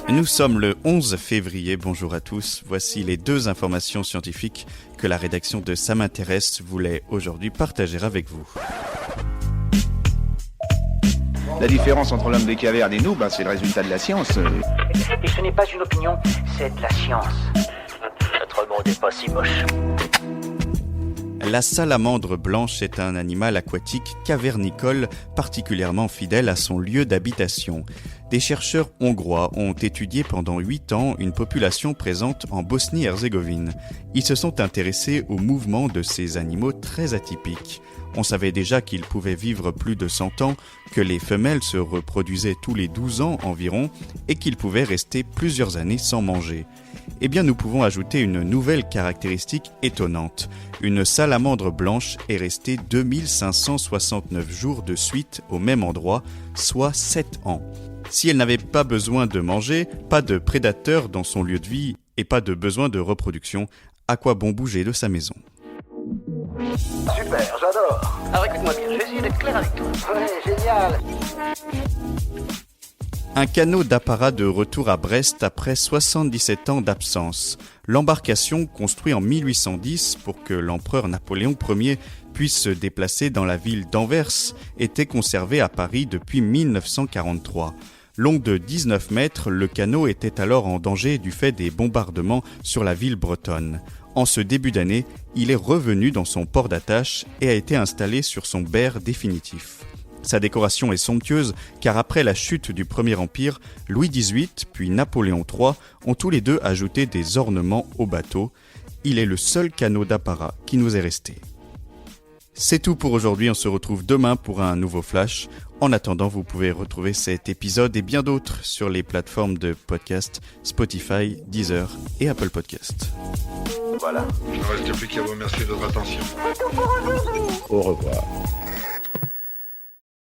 Nous sommes le 11 février, bonjour à tous. Voici les 2 informations scientifiques que la rédaction de Ça m'intéresse voulait aujourd'hui partager avec vous. La différence entre l'homme des cavernes et nous, c'est le résultat de la science. Et ce n'est pas une opinion, c'est de la science. Notre monde n'est pas si moche. La salamandre blanche est un animal aquatique cavernicole particulièrement fidèle à son lieu d'habitation. Des chercheurs hongrois ont étudié pendant 8 ans une population présente en Bosnie-Herzégovine. Ils se sont intéressés au mouvement de ces animaux très atypiques. On savait déjà qu'ils pouvaient vivre plus de 100 ans, que les femelles se reproduisaient tous les 12 ans environ et qu'ils pouvaient rester plusieurs années sans manger. Eh bien, nous pouvons ajouter une nouvelle caractéristique étonnante. Une salamandre blanche est restée 2569 jours de suite au même endroit, soit 7 ans. Si elle n'avait pas besoin de manger, pas de prédateurs dans son lieu de vie et pas de besoin de reproduction, à quoi bon bouger de sa maison ? Super, j'adore. Alors écoute-moi bien, je vais essayer d'être clair avec toi. Ouais, génial. Un canot d'apparat de retour à Brest après 77 ans d'absence. L'embarcation, construite en 1810 pour que l'empereur Napoléon Ier puisse se déplacer dans la ville d'Anvers, était conservée à Paris depuis 1943. Long de 19 mètres, le canot était alors en danger du fait des bombardements sur la ville bretonne. En ce début d'année, il est revenu dans son port d'attache et a été installé sur son berre définitif. Sa décoration est somptueuse car après la chute du Premier Empire, Louis XVIII puis Napoléon III ont tous les deux ajouté des ornements au bateau. Il est le seul canot d'apparat qui nous est resté. C'est tout pour aujourd'hui, on se retrouve demain pour un nouveau flash. En attendant, vous pouvez retrouver cet épisode et bien d'autres sur les plateformes de podcast Spotify, Deezer et Apple Podcast. Voilà. Il ne reste plus qu'à vous remercier de votre attention. Au revoir.